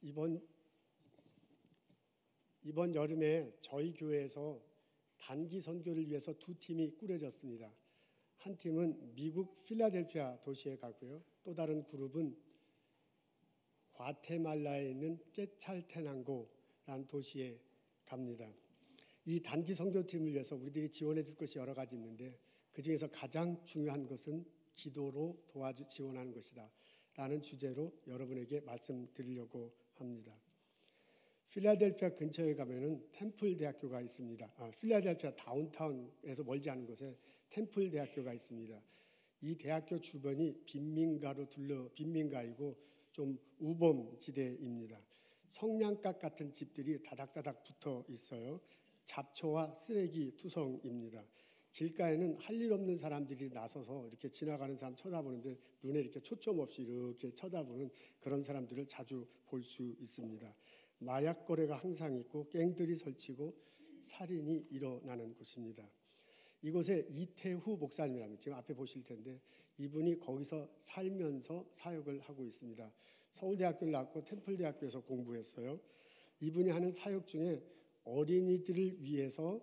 이번 여름에 저희 교회에서 단기 선교를 위해서 두 팀이 꾸려졌습니다. 한 팀은 미국 필라델피아 도시에 가고요. 또 다른 그룹은 과테말라에 있는 깨찰테낭고라는 도시에 갑니다. 이 단기 선교팀을 위해서 우리들이 지원해 줄 것이 여러 가지 있는데 그중에서 가장 중요한 것은 기도로 지원하는 것이다 라는 주제로 여러분에게 말씀드리려고 합니다. 필라델피아 근처에 가면은 템플 대학교가 있습니다. 필라델피아 다운타운에서 멀지 않은 곳에 템플 대학교가 있습니다. 이 대학교 주변이 빈민가이고 좀 우범지대입니다. 성냥갑 같은 집들이 다닥다닥 붙어 있어요. 잡초와 쓰레기 투성입니다. 길가에는 할 일 없는 사람들이 나서서 이렇게 지나가는 사람 쳐다보는데 눈에 이렇게 초점 없이 이렇게 쳐다보는 그런 사람들을 자주 볼 수 있습니다. 마약 거래가 항상 있고 갱들이 설치고 살인이 일어나는 곳입니다. 이곳에 이태후 목사님이라면 지금 앞에 보실 텐데 이분이 거기서 살면서 사역을 하고 있습니다. 서울대학교를 나왔고 템플대학교에서 공부했어요. 이분이 하는 사역 중에 어린이들을 위해서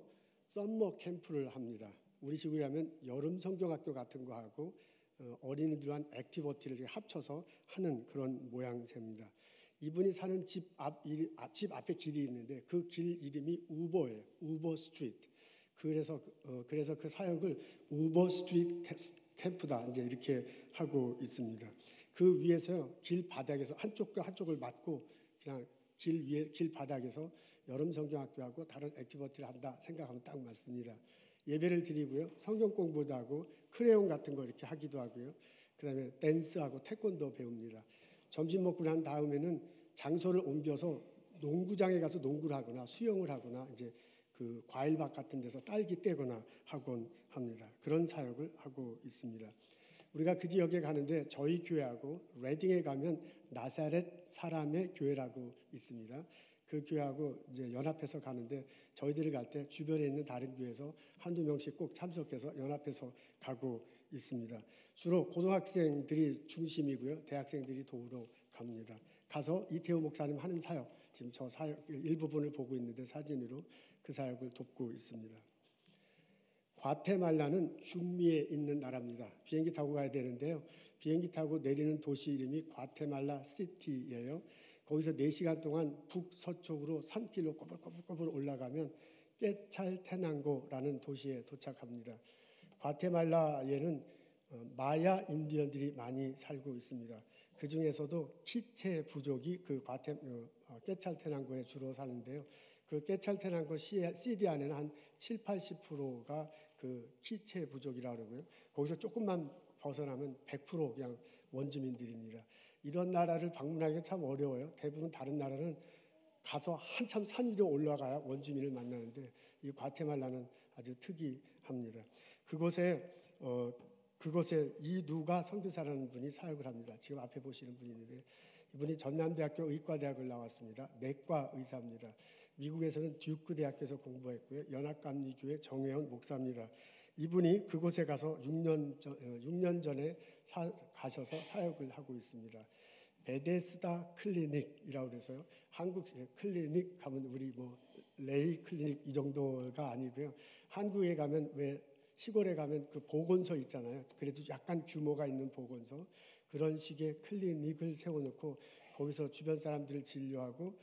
썸머 캠프를 합니다. 우리식으로 하면 여름 성경학교 같은 거 하고 어린이들과 액티비티를 합쳐서 하는 그런 모양새입니다. 이분이 사는 집 앞에 길이 있는데 그 길 이름이 우버예요. 우버 스트리트. 그래서 그 사역을 우버 스트리트 캠프다 이제 이렇게 하고 있습니다. 그 위에서요 길 바닥에서 한쪽과 한쪽을 맞고 그냥 길 바닥에서 여름 성경학교하고 다른 액티비티를 한다 생각하면 딱 맞습니다. 예배를 드리고요 성경 공부도 하고 크레용 같은 거 이렇게 하기도 하고요. 그다음에 댄스하고 태권도 배웁니다. 점심 먹고 난 다음에는 장소를 옮겨서 농구장에 가서 농구를 하거나 수영을 하거나 이제 그 과일밭 같은 데서 딸기 떼거나 하곤 합니다. 그런 사역을 하고 있습니다. 우리가 그 지역에 가는데 저희 교회하고 레딩에 가면 나사렛 사람의 교회라고 있습니다. 그 교회하고 이제 연합해서 가는데 저희들이 갈 때 주변에 있는 다른 교회에서 한두 명씩 꼭 참석해서 연합해서 가고 있습니다. 주로 고등학생들이 중심이고요. 대학생들이 도우러 갑니다. 가서 이태호 목사님 하는 사역, 지금 저 사역 일부분을 보고 있는데 사진으로 그 사역을 돕고 있습니다. 과테말라는 중미에 있는 나라입니다. 비행기 타고 가야 되는데요. 비행기 타고 내리는 도시 이름이 과테말라 시티예요. 거기서 4시간 동안 북서쪽으로 산길로 꼬불꼬불 올라가면 깨찰테낭고라는 도시에 도착합니다. 과테말라에는 마야 인디언들이 많이 살고 있습니다. 그 중에서도 키체 부족이 그 깨찰테낭고에 주로 사는데요. 그 깨찰테낭고 CD 안에는 한 70~80%가 그 키체 부족이라고 그러고요. 거기서 조금만 벗어나면 100% 그냥 원주민들입니다. 이런 나라를 방문하기가 참 어려워요. 대부분 다른 나라는 가서 한참 산 위로 올라가야 원주민을 만나는데 이 과테말라는 아주 특이합니다. 그곳에 이누가 선교사라는 분이 사역을 합니다. 지금 앞에 보시는 분이 있는데 이분이 전남대학교 의과대학을 나왔습니다. 내과 의사입니다. 미국에서는 듀크 대학교에서 공부했고요. 연합감리교회 정혜원 목사입니다. 이분이 그곳에 가서 6년 전에 가셔서 사역을 하고 있습니다. 베데스다 클리닉이라고 그래서요. 한국 클리닉 가면 우리 레이 클리닉 이 정도가 아니고요. 한국에 가면 왜 시골에 가면 그 보건소 있잖아요. 그래도 약간 규모가 있는 보건소 그런 식의 클리닉을 세워놓고 거기서 주변 사람들을 진료하고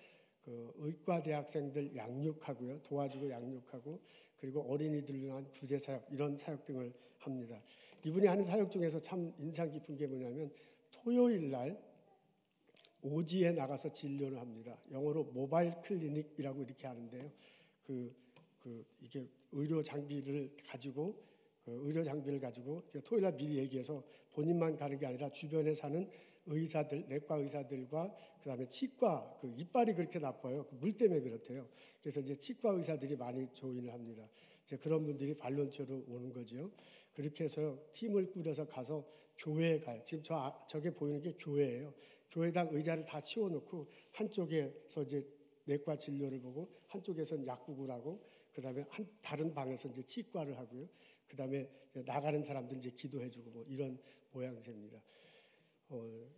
그 의과 대학생들 양육하고요. 도와주고 양육하고 그리고 어린이들을 위한 구제 사역 이런 사역 등을 합니다. 이분이 하는 사역 중에서 참 인상 깊은 게 뭐냐면 토요일 날 오지에 나가서 진료를 합니다. 영어로 모바일 클리닉이라고 이렇게 하는데요. 이게 의료 장비를 가지고 토요일 날 미리 얘기해서 본인만 가는 게 아니라 주변에 사는 의사들, 내과 의사들과 그다음에 치과 그 이빨이 그렇게 나빠요. 그 물 때문에 그렇대요. 그래서 이제 치과 의사들이 많이 조인을 합니다. 이제 그런 분들이 발론처로 오는 거죠. 그렇게 해서 팀을 꾸려서 가서 교회에 가요. 지금 저게 보이는 게 교회예요. 교회당 의자를 다 치워놓고 한쪽에서 이제 내과 진료를 보고 한쪽에서는 약국을 하고 그다음에 다른 방에서 이제 치과를 하고요. 그다음에 나가는 사람들 이제 기도해주고 이런 모양새입니다.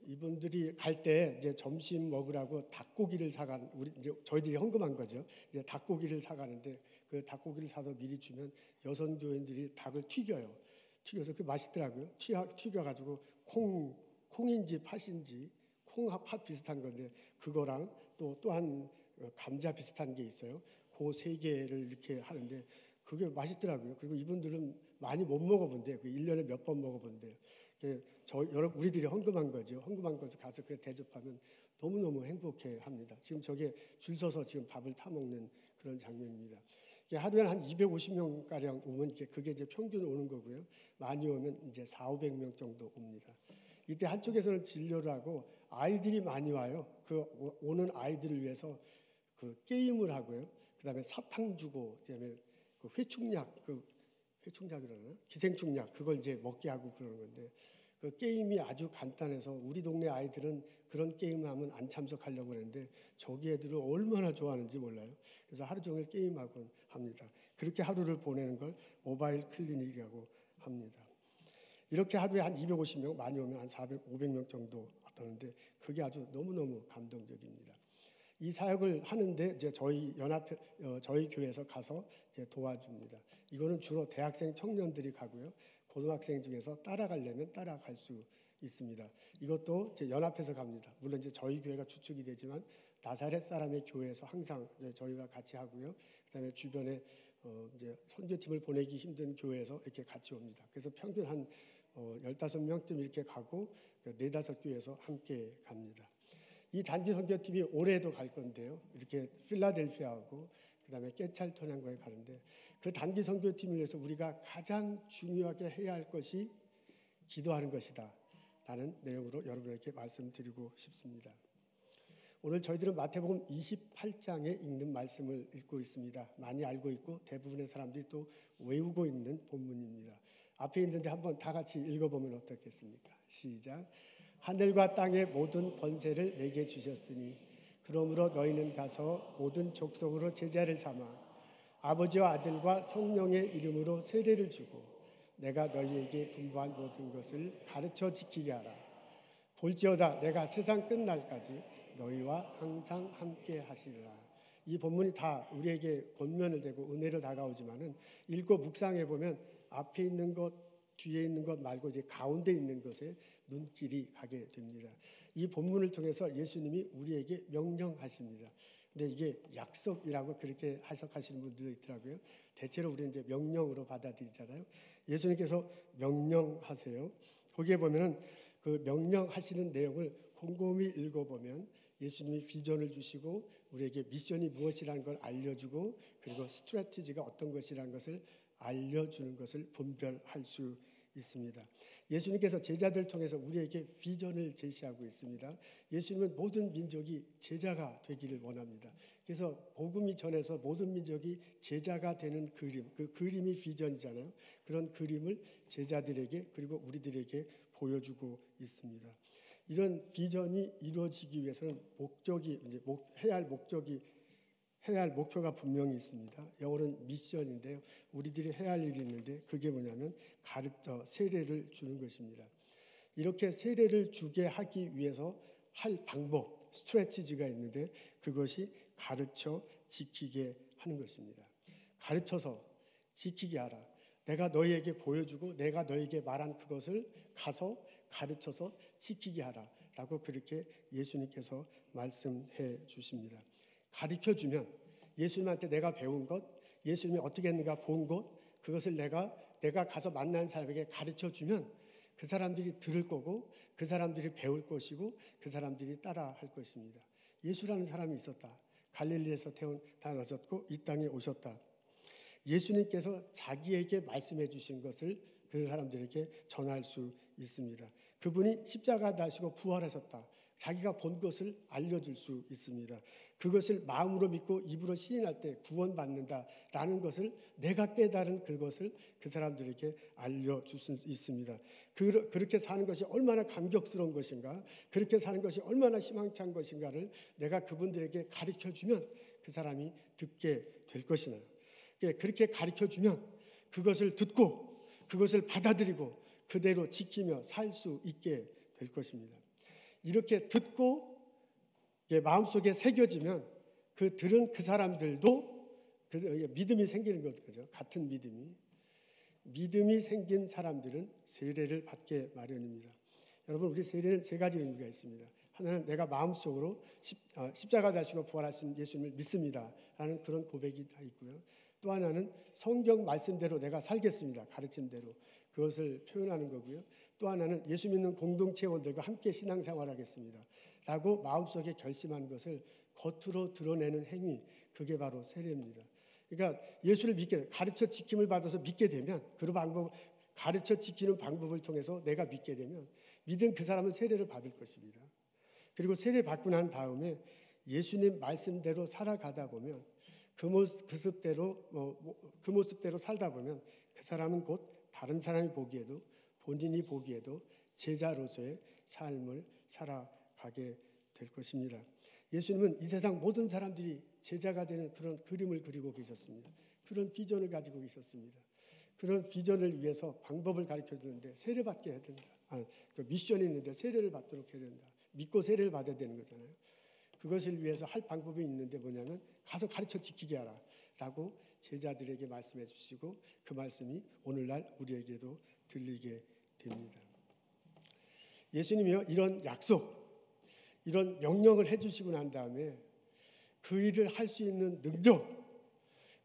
이분들이 갈 때 이제 점심 먹으라고 닭고기를 사간 우리 이제 저희들이 헌금한 거죠. 이제 닭고기를 사가는데 그 닭고기를 사서 미리 주면 여성 교인들이 닭을 튀겨요. 튀겨서 그 맛있더라고요. 튀겨가지고 콩인지 팥인지 콩팥 비슷한 건데 그거랑 또한 감자 비슷한 게 있어요. 그 세 개를 이렇게 하는데 그게 맛있더라고요. 그리고 이분들은 많이 못 먹어본대요. 그 1년에 몇 번 먹어본대요. 여러분 우리들이 헌금한 거죠. 헌금한 거죠. 가서 그 대접하면 너무너무 행복해합니다. 지금 저게 줄 서서 지금 밥을 타 먹는 그런 장면입니다. 하루에 한 250명 가량 오면 그게 이제 평균 오는 거고요. 많이 오면 이제 400~500명 정도 옵니다. 이때 한쪽에서는 진료를 하고 아이들이 많이 와요. 그 오는 아이들을 위해서 그 게임을 하고요. 그다음에 사탕 주고 그다음에 그 회충약이라나 기생충약 그걸 이제 먹게 하고 그러는 건데 그 게임이 아주 간단해서 우리 동네 아이들은 그런 게임을 하면 안 참석하려고 하는데 저기 애들은 얼마나 좋아하는지 몰라요. 그래서 하루 종일 게임하곤 합니다. 그렇게 하루를 보내는 걸 모바일 클리닉이라고 합니다. 이렇게 하루에 한 250명, 많이 오면 한 400~500명 정도 왔다는데 그게 아주 너무너무 감동적입니다. 이 사역을 하는데 이제 저희 저희 교회에서 가서 이제 도와줍니다. 이거는 주로 대학생 청년들이 가고요. 고등학생 중에서 따라가려면 따라갈 수 있습니다. 이것도 이제 연합해서 갑니다. 물론 이제 저희 교회가 주축이 되지만 나사렛 사람의 교회에서 항상 저희가 같이 하고요. 그다음에 주변에 이제 선교팀을 보내기 힘든 교회에서 이렇게 같이 옵니다. 그래서 평균 한 15명쯤 이렇게 가고 4~5교회에서 함께 갑니다. 이 단기 선교팀이 올해도 갈 건데요. 이렇게 필라델피아하고 그다음에 깨찰토난거에 가는데 그 단기 선교팀을 위해서 우리가 가장 중요하게 해야 할 것이 기도하는 것이다 라는 내용으로 여러분에게 말씀드리고 싶습니다. 오늘 저희들은 마태복음 28장에 읽는 말씀을 읽고 있습니다. 많이 알고 있고 대부분의 사람들이 또 외우고 있는 본문입니다. 앞에 있는데 한번 다 같이 읽어보면 어떻겠습니까? 시작. 하늘과 땅의 모든 권세를 내게 주셨으니 그러므로 너희는 가서 모든 족속으로 제자를 삼아 아버지와 아들과 성령의 이름으로 세례를 주고 내가 너희에게 분부한 모든 것을 가르쳐 지키게 하라. 볼지어다 내가 세상 끝날까지 너희와 항상 함께 하시리라. 이 본문이 다 우리에게 권면을 대고 은혜로 다가오지만은 읽고 묵상해 보면 앞에 있는 것, 뒤에 있는 것 말고 이제 가운데 있는 것에 눈길이 가게 됩니다. 이 본문을 통해서 예수님이 우리에게 명령하십니다. 근데 이게 약속이라고 그렇게 해석하시는 분들도 있더라고요. 대체로 우리는 이제 명령으로 받아들이잖아요. 예수님께서 명령하세요. 거기에 보면은 그 명령하시는 내용을 곰곰이 읽어보면 예수님이 비전을 주시고 우리에게 미션이 무엇이라는 걸 알려주고 그리고 스트래티지가 어떤 것이라는 것을 알려주는 것을 분별할 수 있습니다. 예수님께서 제자들을 통해서 우리에게 비전을 제시하고 있습니다. 예수님은 모든 민족이 제자가 되기를 원합니다. 그래서 복음이 전해서 모든 민족이 제자가 되는 그림, 그 그림이 비전이잖아요. 그런 그림을 제자들에게 그리고 우리들에게 보여주고 있습니다. 이런 비전이 이루어지기 위해서는 해야 할 목표가 분명히 있습니다. 영어로는 미션인데요. 우리들이 해야 할 일이 있는데 그게 뭐냐면 세례를 주는 것입니다. 이렇게 세례를 주게 하기 위해서 할 방법, 스트래티지가 있는데 그것이 가르쳐 지키게 하는 것입니다. 가르쳐서 지키게 하라. 내가 너희에게 보여주고 내가 너희에게 말한 그것을 가서 가르쳐서 지키게 하라 라고 그렇게 예수님께서 말씀해 주십니다. 가르쳐주면 예수님한테 내가 배운 것, 예수님이 어떻게 했는가 본 것, 그것을 내가 가서 만난 사람에게 가르쳐주면 그 사람들이 들을 거고 그 사람들이 배울 것이고 그 사람들이 따라할 것입니다. 예수라는 사람이 있었다. 갈릴리에서 태어나셨고 이 땅에 오셨다. 예수님께서 자기에게 말씀해 주신 것을 그 사람들에게 전할 수 있습니다. 그분이 십자가 다시고 부활하셨다. 자기가 본 것을 알려줄 수 있습니다. 그것을 마음으로 믿고 입으로 시인할 때 구원받는다라는 것을 내가 깨달은 그것을 그 사람들에게 알려줄 수 있습니다. 그렇게 사는 것이 얼마나 감격스러운 것인가, 그렇게 사는 것이 얼마나 희망찬 것인가를 내가 그분들에게 가르쳐주면 그 사람이 듣게 될 것이나요. 그렇게 가르쳐주면 그것을 듣고 그것을 받아들이고 그대로 지키며 살 수 있게 될 것입니다. 이렇게 듣고 마음속에 새겨지면 그 들은 그 사람들도 믿음이 생기는 거죠. 같은 믿음이 생긴 사람들은 세례를 받게 마련입니다. 여러분, 우리 세례는 세 가지 의미가 있습니다. 하나는 내가 마음속으로 십자가 다시고 부활하신 예수님을 믿습니다 라는 그런 고백이 다 있고요. 또 하나는 성경 말씀대로 내가 살겠습니다, 가르침대로, 그것을 표현하는 거고요. 또 하나는 예수 믿는 공동체원들과 함께 신앙생활하겠습니다 라고 마음속에 결심한 것을 겉으로 드러내는 행위, 그게 바로 세례입니다. 그러니까 예수를 가르쳐 지킴을 받아서 믿게 되면, 가르쳐 지키는 방법을 통해서 내가 믿게 되면 믿은 그 사람은 세례를 받을 것입니다. 그리고 세례 받고 난 다음에 예수님 말씀대로 살아가다 보면 그 모습대로 살다 보면 그 사람은 곧 다른 사람이 보기에도, 본인이 보기에도 제자로서의 삶을 살아가게 될 것입니다. 예수님은 이 세상 모든 사람들이 제자가 되는 그런 그림을 그리고 계셨습니다. 그런 비전을 가지고 계셨습니다. 그런 비전을 위해서 방법을 가르쳐 주는데 세례받게 해야 된다. 그 미션이 있는데 세례를 받도록 해야 된다. 믿고 세례를 받아야 되는 거잖아요. 그것을 위해서 할 방법이 있는데 뭐냐면 가서 가르쳐 지키게 하라 라고 제자들에게 말씀해 주시고, 그 말씀이 오늘날 우리에게도 들리게 됩니다. 예수님이요, 이런 약속, 이런 명령을 해주시고 난 다음에 그 일을 할 수 있는 능력,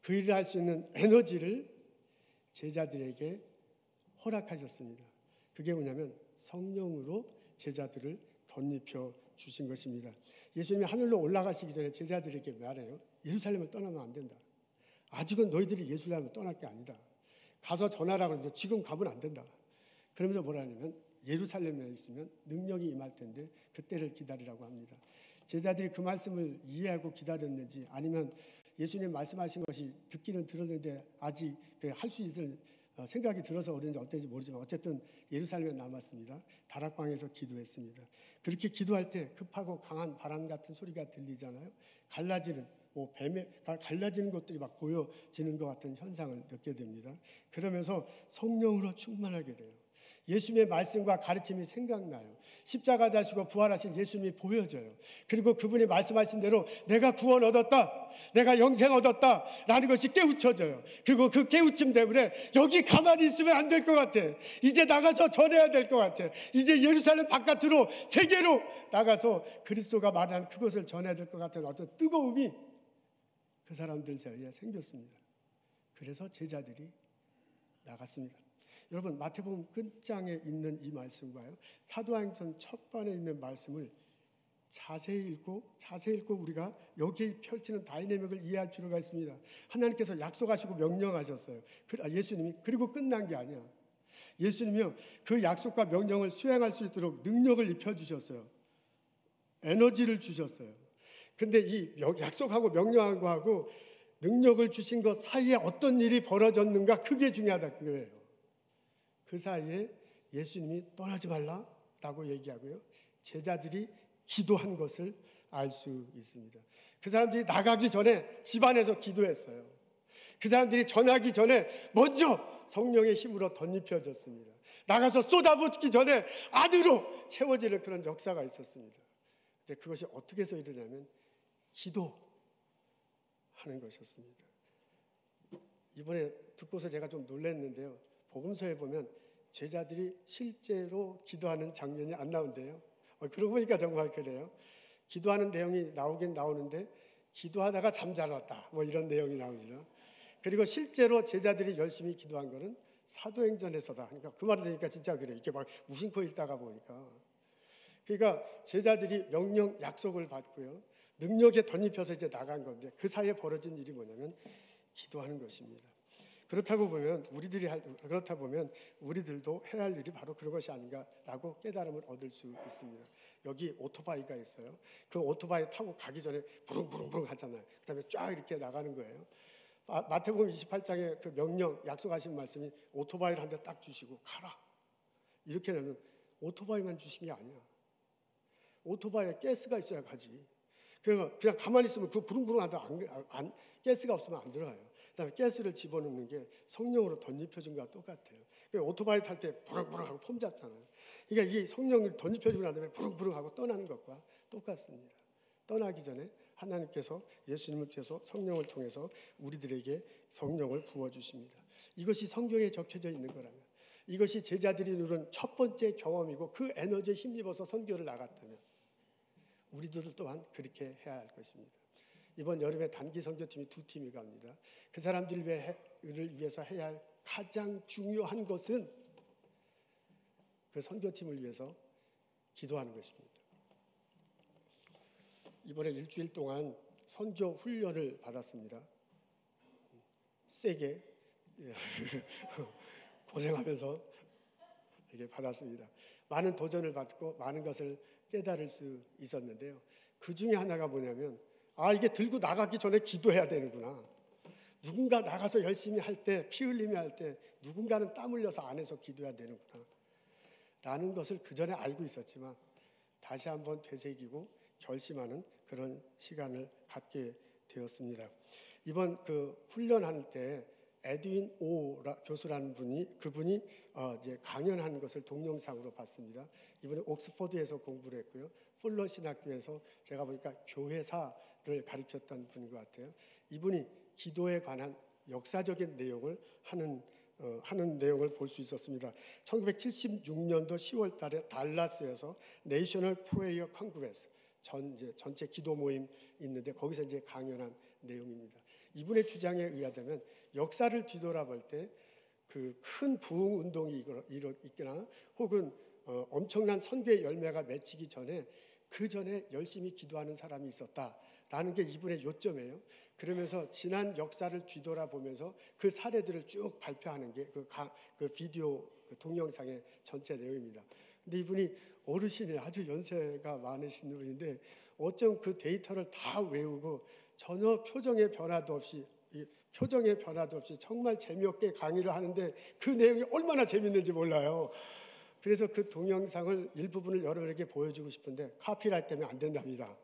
그 일을 할 수 있는 에너지를 제자들에게 허락하셨습니다. 그게 뭐냐면 성령으로 제자들을 덧입혀 주신 것입니다. 예수님이 하늘로 올라가시기 전에 제자들에게 말해요. 예루살렘을 떠나면 안 된다. 아직은 너희들이 예루살렘을 떠날 게 아니다. 가서 전하라고 하는데 지금 가면 안 된다. 그러면서 뭐라 하냐면 예루살렘에 있으면 능력이 임할 텐데 그때를 기다리라고 합니다. 제자들이 그 말씀을 이해하고 기다렸는지, 아니면 예수님 말씀하신 것이 듣기는 들었는데 아직 할 수 있을 생각이 들어서 그런지 어땠는지 모르지만 어쨌든 예루살렘에 남았습니다. 다락방에서 기도했습니다. 그렇게 기도할 때 급하고 강한 바람 같은 소리가 들리잖아요. 갈라지는 것들이 막 보여지는 것 같은 현상을 느끼게 됩니다. 그러면서 성령으로 충만하게 돼요. 예수님의 말씀과 가르침이 생각나요. 십자가 다시고 부활하신 예수님이 보여져요. 그리고 그분이 말씀하신 대로 내가 구원 얻었다, 내가 영생 얻었다 라는 것이 깨우쳐져요. 그리고 그 깨우침 때문에 여기 가만히 있으면 안 될 것 같아. 이제 나가서 전해야 될 것 같아. 이제 예루살렘 바깥으로, 세계로 나가서 그리스도가 말하는 그것을 전해야 될 것 같은 어떤 뜨거움이 그 사람들 사이에 생겼습니다. 그래서 제자들이 나갔습니다. 여러분, 마태복음 끝장에 있는 이 말씀과요, 사도행전 첫 번에 있는 말씀을 자세히 읽고 우리가 여기에 펼치는 다이내믹을 이해할 필요가 있습니다. 하나님께서 약속하시고 명령하셨어요. 예수님이. 그리고 끝난 게 아니야. 예수님이요, 그 약속과 명령을 수행할 수 있도록 능력을 입혀주셨어요. 에너지를 주셨어요. 근데 이 약속하고 명령하고 능력을 주신 것 사이에 어떤 일이 벌어졌는가, 그게 중요하다 그거예요. 그 사이에 예수님이 떠나지 말라라고 얘기하고요, 제자들이 기도한 것을 알 수 있습니다. 그 사람들이 나가기 전에 집안에서 기도했어요. 그 사람들이 전하기 전에 먼저 성령의 힘으로 덧입혀졌습니다. 나가서 쏟아붓기 전에 안으로 채워지는 그런 역사가 있었습니다. 근데 그것이 어떻게 해서 이러냐면 기도하는 것이었습니다. 이번에 듣고서 제가 좀 놀랐는데요, 복음서에 보면 제자들이 실제로 기도하는 장면이 안 나온대요. 그러고 보니까 정말 그래요. 기도하는 내용이 나오긴 나오는데 기도하다가 잠자랐다, 이런 내용이 나옵니다. 그리고 실제로 제자들이 열심히 기도한 거는 사도행전에서다. 그러니까 그 말을 들으니까 진짜 그래요. 이렇게 막 무심코 읽다가 보니까. 그러니까 제자들이 명령, 약속을 받고요, 능력에 덧입혀서 이제 나간 건데 그 사이에 벌어진 일이 뭐냐면 기도하는 것입니다. 그렇다 보면 우리들도 해야 할 일이 바로 그런 것이 아닌가라고 깨달음을 얻을 수 있습니다. 여기 오토바이가 있어요. 그 오토바이 타고 가기 전에 부릉부릉 하잖아요. 그 다음에 쫙 이렇게 나가는 거예요. 마태복음 28장에 그 명령, 약속하신 말씀이 오토바이를 한 대 딱 주시고 가라, 이렇게 하면 오토바이만 주신 게 아니야. 오토바이에 가스가 있어야 가지. 그냥 가만히 있으면 그 부릉부릉 하다 가스가 없으면 안 들어가요. 그다음에 가스를 집어넣는 게 성령으로 덧입혀준 것과 똑같아요. 오토바이 탈 때 부릉부릉 하고 폼 잡잖아요. 그러니까 이 성령을 던져주고 난 다음에 부릉부릉하고 떠나는 것과 똑같습니다. 떠나기 전에 하나님께서 예수님을 통해서 성령을 통해서 우리들에게 성령을 부어주십니다. 이것이 성경에 적혀져 있는 거라면, 이것이 제자들이 누린 첫 번째 경험이고 그 에너지에 힘입어서 선교를 나갔다면 우리들 또한 그렇게 해야 할 것입니다. 이번 여름에 단기 선교팀이 2팀이 갑니다. 그 사람들을 위해서 해야 할 가장 중요한 것은 그 선교팀을 위해서 기도하는 것입니다. 이번에 일주일 동안 선교 훈련을 받았습니다. 세게 고생하면서 이렇게 받았습니다. 많은 도전을 받고 많은 것을 깨달을 수 있었는데요. 그 중에 하나가 뭐냐면, 이게 들고 나가기 전에 기도해야 되는구나. 누군가 나가서 열심히 할 때, 피 흘리며 할 때 누군가는 땀 흘려서 안에서 기도해야 되는구나 라는 것을 그 전에 알고 있었지만 다시 한번 되새기고 결심하는 그런 시간을 갖게 되었습니다. 이번 그 훈련할 때 에드윈 오 교수라는 그분이 이제 강연하는 것을 동영상으로 봤습니다. 이분이 옥스퍼드에서 공부를 했고요. 풀러 신학교에서 제가 보니까 교회사를 가르쳤던 분인 것 같아요. 이분이 기도에 관한 역사적인 내용을 하는 내용을 볼 수 있었습니다. 1976년도 10월 달에 달라스에서 내셔널 프레이어 컨그레스 전체 기도 모임 있는데 거기서 이제 강연한 내용입니다. 이분의 주장에 의하자면 역사를 뒤돌아볼 때 그 큰 부흥 운동이 있거나 혹은 엄청난 선교의 열매가 맺히기 전에 그 전에 열심히 기도하는 사람이 있었다라는 게 이분의 요점이에요. 그러면서 지난 역사를 뒤돌아보면서 그 사례들을 쭉 발표하는 게 그 비디오 그 동영상의 전체 내용입니다. 근데 이분이 어르신이 아주 연세가 많으신 분인데 어쩜 그 데이터를 다 외우고 전혀 표정의 변화도 없이 정말 재미없게 강의를 하는데 그 내용이 얼마나 재밌는지 몰라요. 그래서 그 동영상을 일부분을 여러분에게 보여주고 싶은데 카피라이트 때문에 안 된답니다.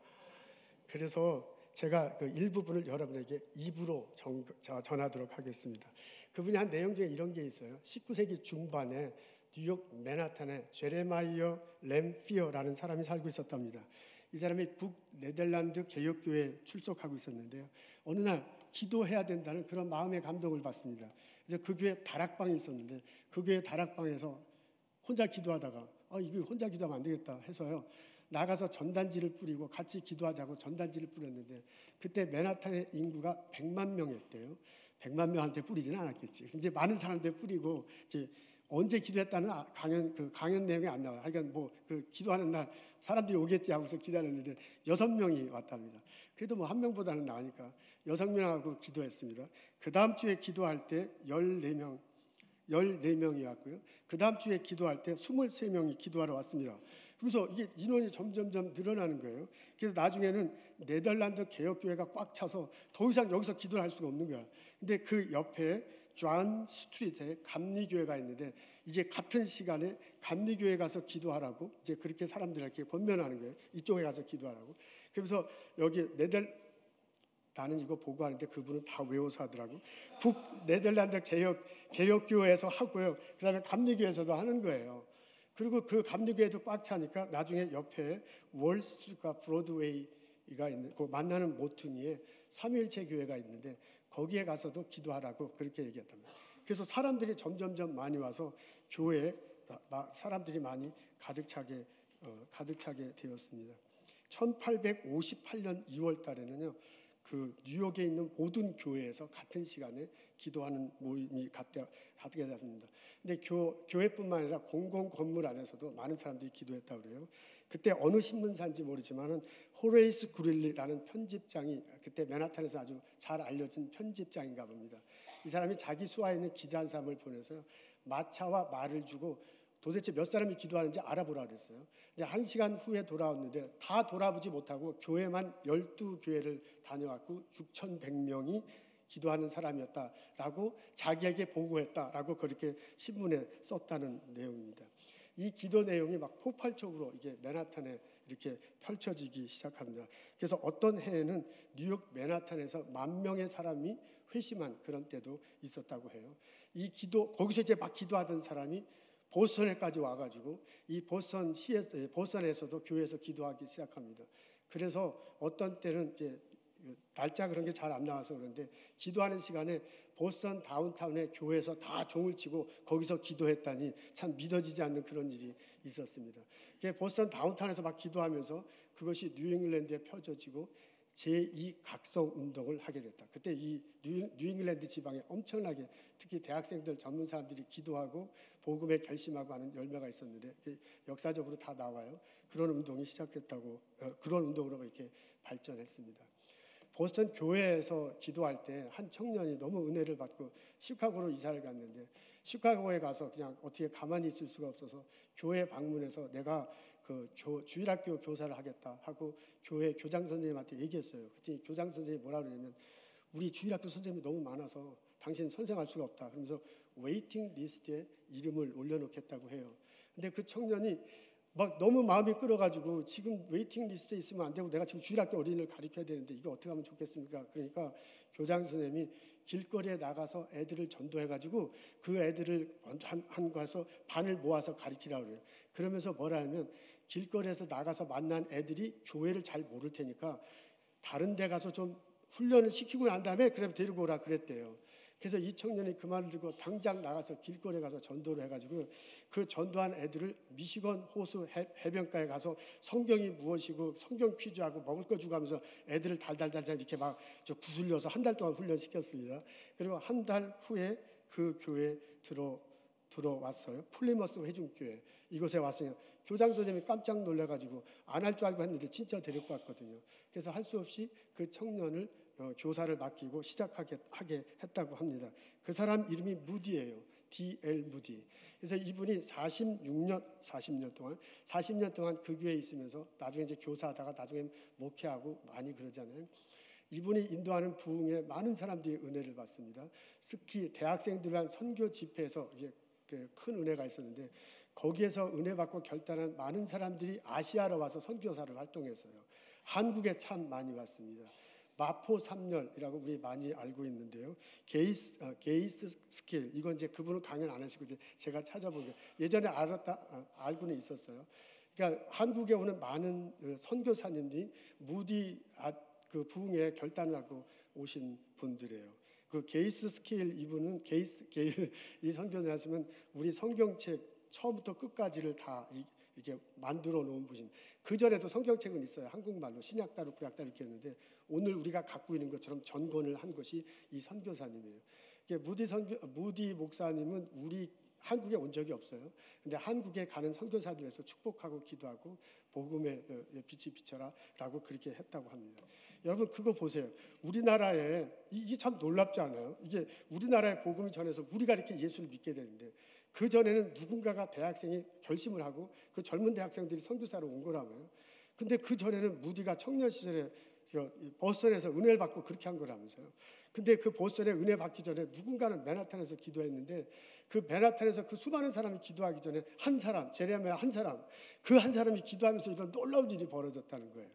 그래서 제가 그 일부분을 여러분에게 입으로 전하도록 하겠습니다. 그분이 한 내용 중에 이런 게 있어요. 19세기 중반에 뉴욕 맨하탄에 제레마이어 램피어라는 사람이 살고 있었답니다. 이 사람이 북네덜란드 개혁교회에 출석하고 있었는데요. 어느 날 기도해야 된다는 그런 마음의 감동을 받습니다. 그래서 그 교회 다락방이 있었는데 그 교회 다락방에서 혼자 기도하다가 이거 혼자 기도하면 안 되겠다 해서요. 나가서 전단지를 뿌리고 같이 기도하자고 전단지를 뿌렸는데 그때 맨하탄의 인구가 100만 명이었대요. 100만 명한테 뿌리지는 않았겠지. 이제 많은 사람한테 뿌리고 이제 언제 기도했다는 강연 내용이 안 나와요. 그러니까 그 기도하는 날 사람들이 오겠지 하고서 기다렸는데 6명이 왔답니다. 그래도 한 명보다는 나으니까 6명하고 기도했습니다. 그 다음 주에 기도할 때 14명이 왔고요. 그 다음 주에 기도할 때 23명이 기도하러 왔습니다. 그래서 이게 인원이 점점점 늘어나는 거예요. 그래서 나중에는 네덜란드 개혁교회가 꽉 차서 더 이상 여기서 기도를 할 수가 없는 거야. 근데 그 옆에 존 스트리트에 감리교회가 있는데 이제 같은 시간에 감리교회 가서 기도하라고 이제 그렇게 사람들에게 권면하는 거예요. 이쪽에 가서 기도하라고. 그래서 여기 나는 이거 보고 하는데 그분은 다 외워서 하더라고. 북 네덜란드 개혁교회에서 하고요. 그다음에 감리교회에서도 하는 거예요. 그리고 그 감리교회도 꽉 차니까 나중에 옆에 월스트리트과 브로드웨이가 있는 그 만나는 모퉁이에 삼위일체 교회가 있는데 거기에 가서도 기도하라고 그렇게 얘기했답니다. 그래서 사람들이 점점점 많이 와서 교회에 사람들이 많이 가득 차게 되었습니다. 1858년 2월 달에는요. 그 뉴욕에 있는 모든 교회에서 같은 시간에 기도하는 모임이 갖게 됩니다. 근데 교회뿐만 아니라 공공 건물 안에서도 많은 사람들이 기도했다고 그래요. 그때 어느 신문사인지 모르지만은 호레이스 그릴리라는 편집장이 그때 맨하탄에서 아주 잘 알려진 편집장인가 봅니다. 이 사람이 자기 수하에 있는 기자 한 사람을 보내서요. 마차와 말을 주고 도대체 몇 사람이 기도하는지 알아보라 그랬어요. 이제 1시간 후에 돌아왔는데 다 돌아보지 못하고 교회만 12교회를 다녀왔고 6,100명이 기도하는 사람이었다라고 자기에게 보고했다라고 그렇게 신문에 썼다는 내용입니다. 이 기도 내용이 막 폭발적으로 이게 맨하탄에 이렇게 펼쳐지기 시작합니다. 그래서 어떤 해에는 뉴욕 맨하탄에서 10,000명의 사람이 회심한 그런 때도 있었다고 해요. 거기서 이제 막 기도하던 사람이 보스턴에까지 와가지고 이 보스턴에서도 교회에서 기도하기 시작합니다. 그래서 어떤 때는 이제 날짜 그런 게 잘 안 나와서 그런데 기도하는 시간에 보스턴 다운타운의 교회에서 다 종을 치고 거기서 기도했다니 참 믿어지지 않는 그런 일이 있었습니다. 보스턴 다운타운에서 막 기도하면서 그것이 뉴잉글랜드에 펴져지고 제2각성 운동을 하게 됐다. 그때 이 뉴잉글랜드 지방에 엄청나게 특히 대학생들 전문 사람들이 기도하고 복음에 결심하고 하는 열매가 있었는데 역사적으로 다 나와요. 그런 운동이 시작됐다고 그런 운동으로 이렇게 발전했습니다. 보스턴 교회에서 기도할 때 한 청년이 너무 은혜를 받고 시카고로 이사를 갔는데 시카고에 가서 그냥 어떻게 가만히 있을 수가 없어서 교회 방문해서 내가 그 주일학교 교사를 하겠다 하고 교회 교장 선생님한테 얘기했어요. 그랬더니 교장 선생님이 뭐라 그러냐면 우리 주일학교 선생님이 너무 많아서 당신 선생할 수가 없다. 그러면서 웨이팅 리스트에 이름을 올려놓겠다고 해요. 근데 그 청년이 막 너무 마음이 끌어가지고 지금 웨이팅 리스트에 있으면 안 되고 내가 지금 주일학교 어린이를 가르쳐야 되는데 이거 어떻게 하면 좋겠습니까? 그러니까 교장 선생님이 길거리에 나가서 애들을 전도해가지고 그 애들을 한 가서 반을 모아서 가르치라고 그래요. 그러면서 뭐라 하면 길거리에서 나가서 만난 애들이 교회를 잘 모를 테니까 다른 데 가서 좀 훈련을 시키고 난 다음에 그래 데리고 오라 그랬대요. 그래서 이 청년이 그 말을 듣고 당장 나가서 길거리에 가서 전도를 해가지고 그 전도한 애들을 미시건 호수 해변가에 가서 성경이 무엇이고 성경 퀴즈하고 먹을 거 주고 하면서 애들을 달달달달 이렇게 막 구슬려서 한 달 동안 훈련시켰습니다. 그리고 한 달 후에 그 교회에 들어왔어요. 플리머스 회중교회 이곳에 왔어요. 교장 선생님이 깜짝 놀라가지고 안 할 줄 알고 했는데 진짜 데리고 왔거든요. 그래서 할 수 없이 그 청년을 교사를 맡기고 시작하게 했다고 합니다. 그 사람 이름이 무디예요. D.L. 무디. 그래서 이분이 40년 동안 그 교회에 있으면서 나중에 이제 교사하다가 나중에 목회하고 많이 그러잖아요. 이분이 인도하는 부흥에 많은 사람들이 은혜를 받습니다. 특히 대학생들 위한 선교 집회에서 이게 큰 은혜가 있었는데 거기에서 은혜 받고 결단한 많은 사람들이 아시아로 와서 선교사를 활동했어요. 한국에 참 많이 왔습니다. 마포 3렬이라고 우리 많이 알고 있는데요. 게이스 스킬 이건 이제 그분은 강연 안 하시고 이제 제가 찾아보게 예전에 알고는 있었어요. 그러니까 한국에 오는 많은 선교사님들이 무디 그 부흥에 결단을 하고 오신 분들이에요. 그 게이스 스케일 이분은 게일 이 선교사 하시면 우리 성경책 처음부터 끝까지를 다 이렇게 만들어 놓은 분입니다. 그 전에도 성경책은 있어요. 한국말로 신약다루 구약다루 이렇게 했는데 오늘 우리가 갖고 있는 것처럼 전권을 한 것이 이 선교사님이에요. 무디 목사님은 우리 한국에 온 적이 없어요. 근데 한국에 가는 선교사들에서 축복하고 기도하고 복음의 빛이 비쳐라라고 그렇게 했다고 합니다. 여러분 그거 보세요. 우리나라에 이게 참 놀랍지 않아요? 이게 우리나라에 복음이 전해서 우리가 이렇게 예수를 믿게 되는데 그 전에는 누군가가 대학생이 결심을 하고 그 젊은 대학생들이 선교사로 온 거라고요. 근데 그 전에는 무디가 청년 시절에 보스턴에서 은혜를 받고 그렇게 한 거라면서요. 근데 그 보스턴에 은혜 받기 전에 누군가는 맨하탄에서 기도했는데 그 맨하탄에서 그 수많은 사람이 기도하기 전에 한 사람, 제레미야 한 사람, 그 한 사람이 기도하면서 이런 놀라운 일이 벌어졌다는 거예요.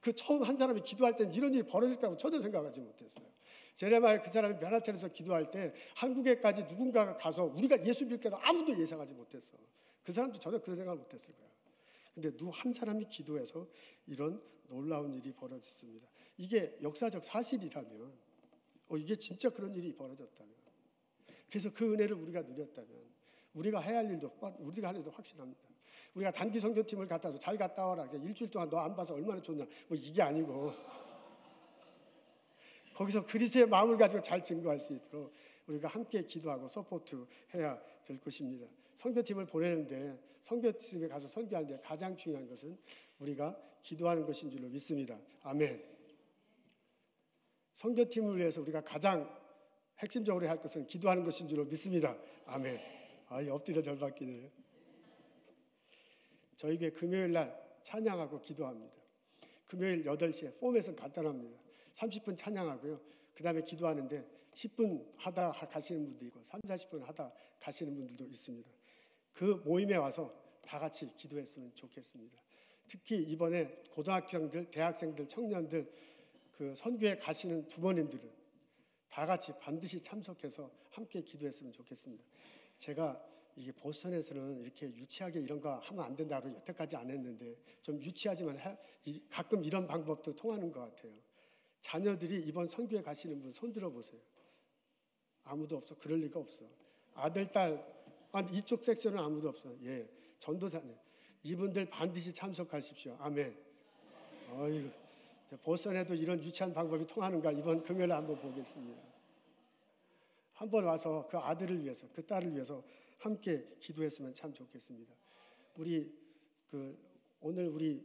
그 처음 한 사람이 기도할 때는 이런 일이 벌어졌다고 전혀 생각하지 못했어요. 제레미야 그 사람이 맨하탄에서 기도할 때 한국에까지 누군가가 가서 우리가 예수 믿겠다 아무도 예상하지 못했어. 그 사람도 전혀 그런 생각을 못했을 거야. 근데 한 사람이 기도해서 이런 놀라운 일이 벌어졌습니다. 이게 역사적 사실이라면 이게 진짜 그런 일이 벌어졌다면 그래서 그 은혜를 우리가 누렸다면 우리가 해야 할 일도 확실합니다. 우리가 단기 선교팀을 갖다 잘 갔다 와라. 일주일 동안 너 안 봐서 얼마나 좋냐. 뭐 이게 아니고 거기서 그리스도의 마음을 가지고 잘 증거할 수 있도록 우리가 함께 기도하고 서포트해야 될 것입니다. 선교팀을 보내는데 선교팀에 가서 선교하는데 가장 중요한 것은 우리가 기도하는 것인 줄로 믿습니다. 아멘. 선교팀을 위해서 우리가 가장 핵심적으로 할 것은 기도하는 것인 줄로 믿습니다. 아멘. 엎드려 절받기네요. 저희 교회 금요일 날 찬양하고 기도합니다. 금요일 8시에 포맷은 간단합니다. 30분 찬양하고요. 그 다음에 기도하는데 10분 하다 가시는 분도 있고 30-40분 하다 가시는 분들도 있습니다. 그 모임에 와서 다 같이 기도했으면 좋겠습니다. 특히 이번에 고등학생들, 대학생들, 청년들 그 선교에 가시는 부모님들은 다 같이 반드시 참석해서 함께 기도했으면 좋겠습니다. 제가 이게 보스턴에서는 이렇게 유치하게 이런 거 하면 안 된다고 여태까지 안 했는데 좀 유치하지만 가끔 이런 방법도 통하는 것 같아요. 자녀들이 이번 선교회 가시는 분 손 들어보세요. 아무도 없어. 그럴 리가 없어. 아들, 딸, 이쪽 섹션은 아무도 없어. 예, 전도사님, 이분들 반드시 참석하십시오. 아멘. 어이구, 보스턴에도 이런 유치한 방법이 통하는가 이번 금요일에 한번 보겠습니다. 한번 와서 그 아들을 위해서, 그 딸을 위해서 함께 기도했으면 참 좋겠습니다. 오늘 우리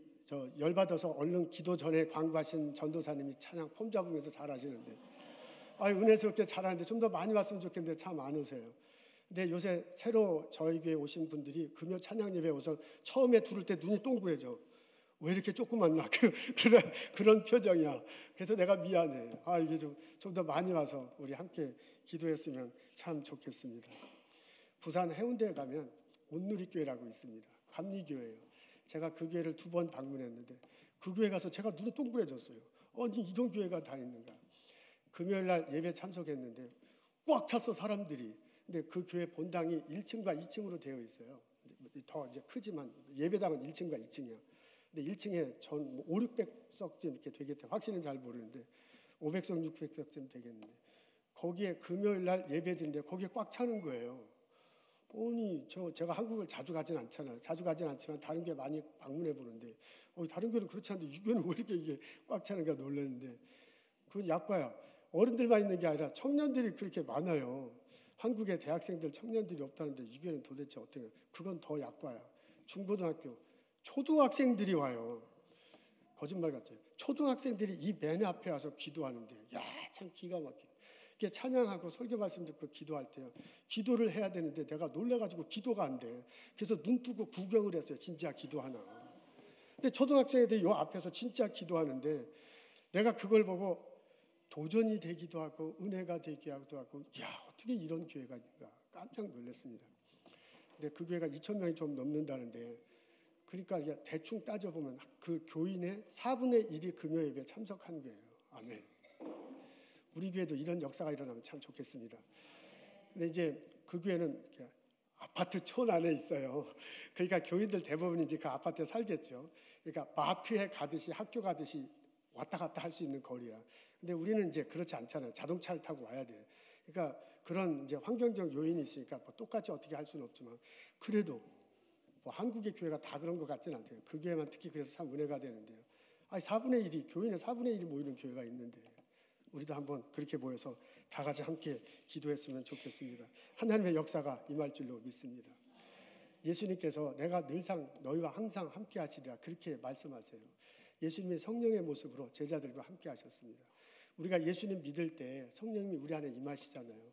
열받아서 얼른 기도 전에 광고하신 전도사님이 찬양 폼 잡으면서 잘하시는데, 은혜스럽게 잘하는데 좀 더 많이 왔으면 좋겠는데 참 안 오세요. 근데 요새 새로 저희 교회 오신 분들이 금요 찬양 예배 오서 처음에 들을 때 눈이 동그래져. 왜 이렇게 조그만 나? 그런 표정이야. 그래서 내가 미안해. 이게 좀 더 많이 와서 우리 함께 기도했으면 참 좋겠습니다. 부산 해운대에 가면 온누리교회라고 있습니다. 감리교회예요. 제가 그 교회를 2번 방문했는데 그 교회 가서 제가 눈이 동그래졌어요. 아니 이런 교회가 다 있는가? 금요일 날 예배 참석했는데 꽉 찼어 사람들이. 근데 그 교회 본당이 1층과 2층으로 되어 있어요. 더 이제 크지만 예배당은 1층과 2층이야. 근데 1층에 전 5, 600석쯤 이렇게 되겠다. 확실히는 잘 모르는데 500석, 600석쯤 되겠는데 거기에 금요일 날 예배드리는데 거기에 꽉 차는 거예요. 아니 제가 한국을 자주 가진 않잖아요. 자주 가진 않지만 다른 교회 많이 방문해 보는데 다른 교회는 그렇지 않은데 이 교회는 왜 이렇게 이게 꽉 차는가 놀랐는데 그건 약과야. 어른들만 있는 게 아니라 청년들이 그렇게 많아요. 한국의 대학생들 청년들이 없다는데 이 교회는 도대체 어떻게? 그건 더 약과야. 중고등학교 초등학생들이 와요. 거짓말 같아요. 초등학생들이 이 맨 앞에 와서 기도하는데 참 기가 막혀. 이렇게 찬양하고 설교 말씀 듣고 기도할 때요. 기도를 해야 되는데 내가 놀라가지고 기도가 안 돼. 그래서 눈 뜨고 구경을 했어요. 진짜 기도하나. 근데 초등학생들이 요 앞에서 진짜 기도하는데 내가 그걸 보고 도전이 되기도 하고 은혜가 되기도 하고 어떻게 이런 교회가 있는가 깜짝 놀랐습니다. 근데 그 교회가 2,000명이 좀 넘는다는데 그러니까 대충 따져보면 그 교인의 4분의 1이 금요 예배에 참석한 거예요. 아멘. 우리 교회도 이런 역사가 일어나면 참 좋겠습니다. 근데 이제 그 교회는 아파트 촌 안에 있어요. 그러니까 교인들 대부분이 이제 그 아파트에 살겠죠. 그러니까 마트에 가듯이 학교 가듯이 왔다 갔다 할 수 있는 거리야. 근데 우리는 이제 그렇지 않잖아요. 자동차를 타고 와야 돼. 그러니까 그런 이제 환경적 요인이 있으니까 똑같이 어떻게 할 수는 없지만 그래도 한국의 교회가 다 그런 것 같지는 않대요. 그 교회만 특히 그래서 참 은혜가 되는데요. 4분의 1이 교인의 4분의 1이 모이는 교회가 있는데 우리도 한번 그렇게 모여서 다 같이 함께 기도했으면 좋겠습니다. 하나님의 역사가 임할 줄로 믿습니다. 예수님께서 내가 늘상 너희와 항상 함께 하시리라 그렇게 말씀하세요. 예수님이 성령의 모습으로 제자들과 함께 하셨습니다. 우리가 예수님 믿을 때 성령님이 우리 안에 임하시잖아요.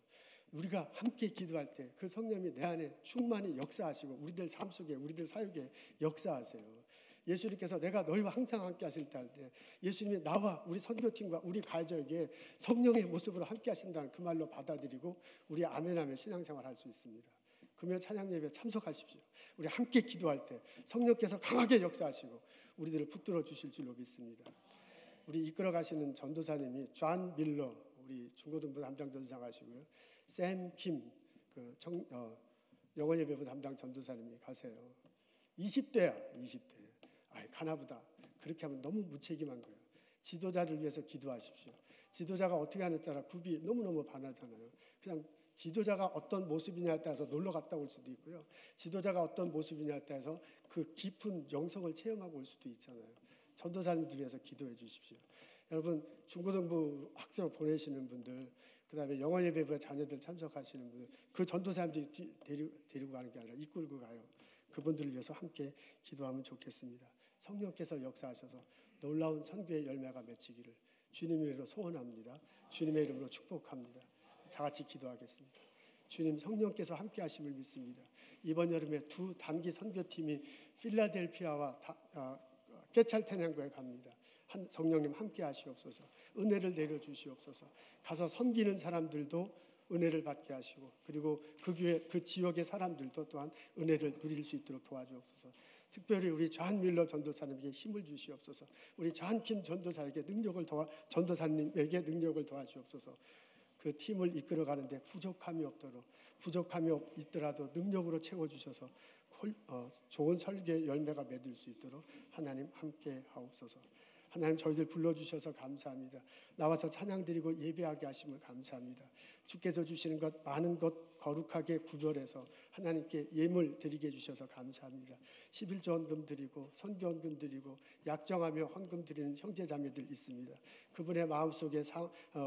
우리가 함께 기도할 때 그 성령이 내 안에 충만히 역사하시고 우리들 삶 속에 우리들 사역에 역사하세요. 예수님께서 내가 너희와 항상 함께 하실 때 예수님이 나와 우리 선교팀과 우리 가족에게 성령의 모습으로 함께 하신다는 그 말로 받아들이고 우리 아멘하며 신앙생활 할 수 있습니다. 금요 찬양 예배 참석하십시오. 우리 함께 기도할 때 성령께서 강하게 역사하시고 우리들을 붙들어 주실 줄로 믿습니다. 우리 이끌어 가시는 전도사님이 존 밀러 우리 중고등부 담당 전도사 하시고요. 샘 킴 영어 예배부 담당 전도사님이 가세요. 20대야 20대. 가나보다. 그렇게 하면 너무 무책임한 거예요. 지도자를 위해서 기도하십시오. 지도자가 어떻게 하느냐에 따라 굽이 너무너무 반하잖아요. 그냥 지도자가 어떤 모습이냐에 따라서 놀러 갔다 올 수도 있고요. 지도자가 어떤 모습이냐에 따라서 그 깊은 영성을 체험하고 올 수도 있잖아요. 전도사님들 위해서 기도해 주십시오. 여러분 중고등부 학생 보내시는 분들 그다음에 영어 예배부에 자녀들 참석하시는 분들 그 전도사님들이 데리고 가는 게 아니라 이끌고 가요. 그분들을 위해서 함께 기도하면 좋겠습니다. 성령께서 역사하셔서 놀라운 선교의 열매가 맺히기를 주님의 이름으로 소원합니다. 주님의 이름으로 축복합니다. 다 같이 기도하겠습니다. 주님 성령께서 함께 하심을 믿습니다. 이번 여름에 2 단기 선교팀이 필라델피아와 깨찰태양고에 갑니다. 성령님 함께 하시옵소서. 은혜를 내려주시옵소서. 가서 섬기는 사람들도 은혜를 받게 하시고 그리고 그 교회 그 지역의 사람들도 또한 은혜를 누릴 수 있도록 도와주옵소서. 특별히 우리 존 밀러 전도사님에게 힘을 주시옵소서. 우리 존 킴 전도사에게 전도사님에게 능력을 더하시옵소서. 그 팀을 이끌어가는데 부족함이 없도록 부족함이 있더라도 능력으로 채워주셔서 좋은 설계 열매가 맺을 수 있도록 하나님 함께 하옵소서. 하나님 저희들 불러주셔서 감사합니다. 나와서 찬양드리고 예배하게 하심을 감사합니다. 주께서 주시는 것 많은 것 거룩하게 구별해서 하나님께 예물 드리게 해주셔서 감사합니다. 11조 헌금 드리고 선교 헌금 드리고 약정하며 헌금 드리는 형제자매들 있습니다. 그분의 마음속에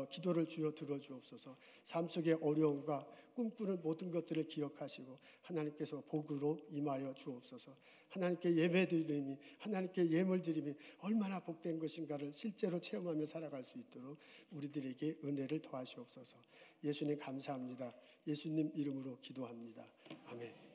기도를 주여 들어주옵소서. 삶 속의 어려움과 꿈꾸는 모든 것들을 기억하시고 하나님께서 복으로 임하여 주옵소서. 하나님께 예배드림이 하나님께 예물드림이 얼마나 복된 것인가를 실제로 체험하며 살아갈 수 있도록 우리들에게 은혜를 더하시옵소서. 예수님 감사합니다. 예수님 이름으로 기도합니다. 아멘.